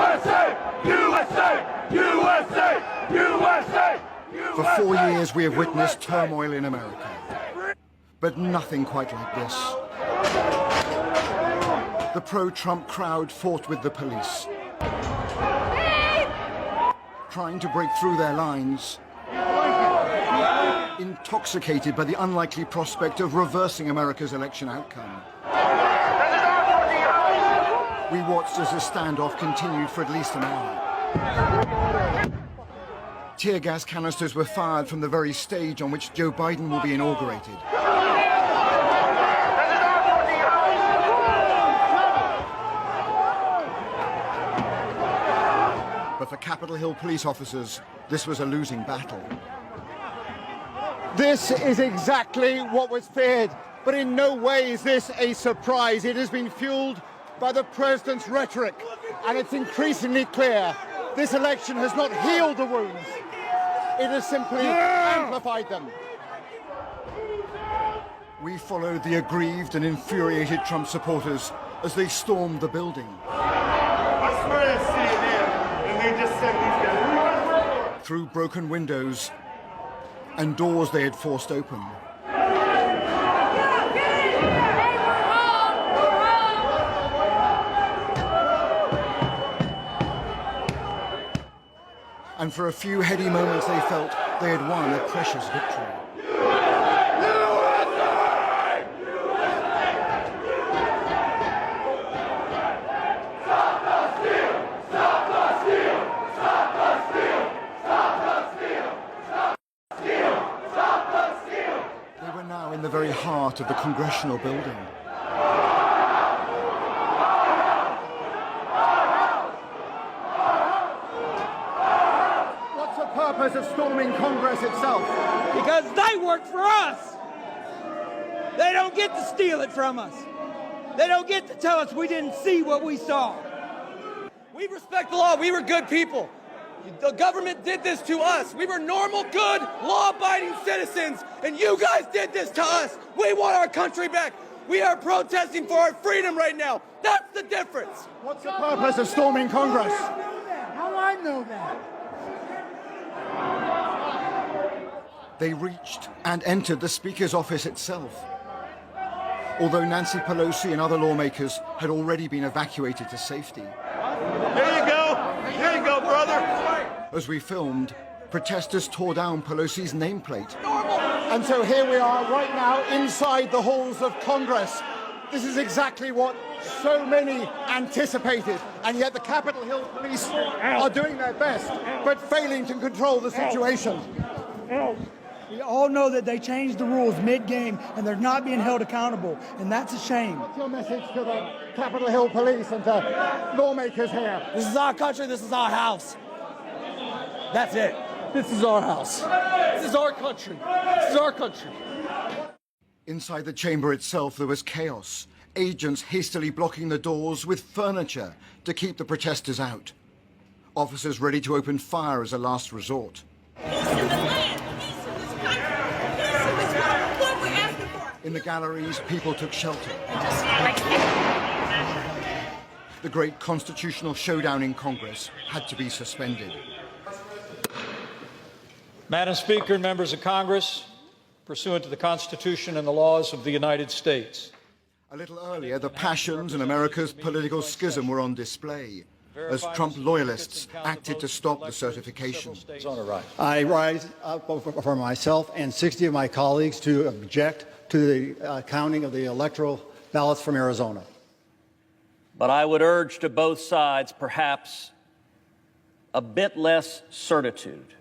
USA! USA! USA! USA! For 4 years, we have witnessed turmoil in America. But nothing quite like this. The pro-Trump crowd fought with the police, trying to break through their lines, intoxicated by the unlikely prospect of reversing America's election outcome. We watched as the standoff continued for at least an hour. Tear gas canisters were fired from the very stage on which Joe Biden will be inaugurated. But for Capitol Hill police officers, this was a losing battle. This is exactly what was feared, but in no way is this a surprise. It has been fueled by the president's rhetoric, and it's increasingly clear this election has not healed the wounds. It has simply amplified them. We followed the aggrieved and infuriated Trump supporters as they stormed the building. I swear that's CNN, and they just said these guys. Through broken windows and doors they had forced open. And for a few heady moments they felt they had won a precious victory. They were now in the very heart of the Congressional building. Purpose of storming Congress itself? Because they work for us. They don't get to steal it from us. They don't get to tell us we didn't see what we saw. We respect the law. We were good people. The government did this to us. We were normal, good, law-abiding citizens, and you guys did this to us. We want our country back. We are protesting for our freedom right now. That's the difference. What's the purpose of storming Congress? How do I know that? They reached and entered the Speaker's office itself. Although Nancy Pelosi and other lawmakers had already been evacuated to safety. There you go. There you go, brother. As we filmed, protesters tore down Pelosi's nameplate. And so here we are right now inside the halls of Congress. This is exactly what so many anticipated, and yet the Capitol Hill police are doing their best, but failing to control the situation. We all know that they changed the rules mid-game, and they're not being held accountable, and that's a shame. What's your message to the Capitol Hill police and to lawmakers here? This is our country. This is our house. That's it. This is our house. This is our country. This is our country. Inside the chamber itself, there was chaos. Agents hastily blocking the doors with furniture to keep the protesters out. Officers ready to open fire as a last resort. In the galleries, people took shelter. The great constitutional showdown in Congress had to be suspended. Madam Speaker and members of Congress, pursuant to the Constitution and the laws of the United States. A little earlier, the passions in America's political schism were on display as Trump loyalists acted to stop the certification. I rise up for myself and 60 of my colleagues to object to the counting of the electoral ballots from Arizona. But I would urge to both sides perhaps a bit less certitude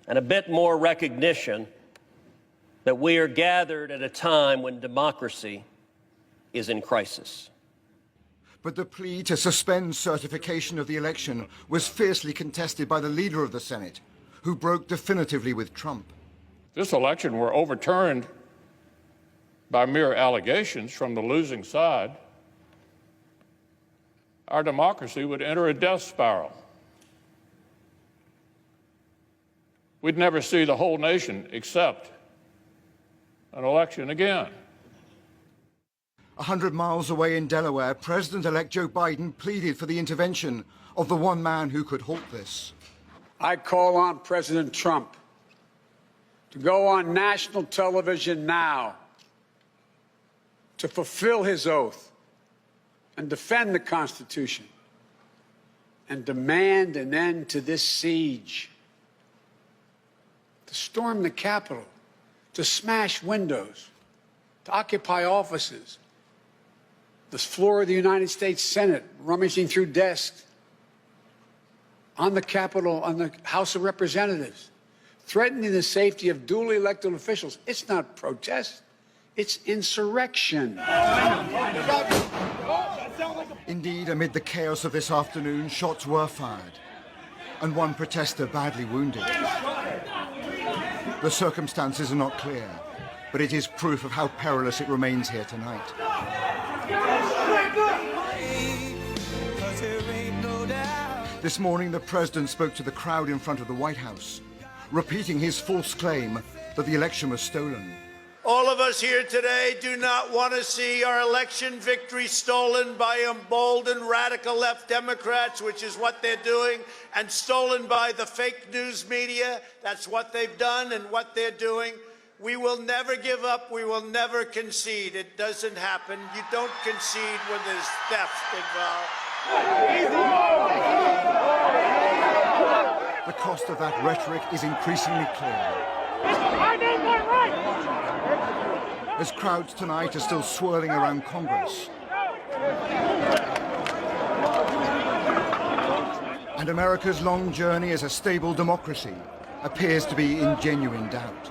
and a bit more recognition that we are gathered at a time when democracy is in crisis. But the plea to suspend certification of the election was fiercely contested by the leader of the Senate, who broke definitively with Trump. If this election were overturned by mere allegations from the losing side, our democracy would enter a death spiral. We'd never see the whole nation accept an election again. 100 miles away in Delaware, President-elect Joe Biden pleaded for the intervention of the one man who could halt this. I call on President Trump to go on national television now to fulfill his oath and defend the Constitution and demand an end to this siege, to storm the Capitol, to smash windows, to occupy offices, the floor of the United States Senate, rummaging through desks, on the Capitol, on the House of Representatives, threatening the safety of duly elected officials. It's not protest, it's insurrection. Indeed, amid the chaos of this afternoon, shots were fired, and one protester badly wounded. The circumstances are not clear, but it is proof of how perilous it remains here tonight. This morning, the president spoke to the crowd in front of the White House, repeating his false claim that the election was stolen. All of us here today do not want to see our election victory stolen by emboldened radical left Democrats, which is what they're doing, and stolen by the fake news media. That's what they've done and what they're doing. We will never give up. We will never concede. It doesn't happen. You don't concede when there's theft involved. The cost of that rhetoric is increasingly clear. As crowds tonight are still swirling around Congress, and America's long journey as a stable democracy appears to be in genuine doubt.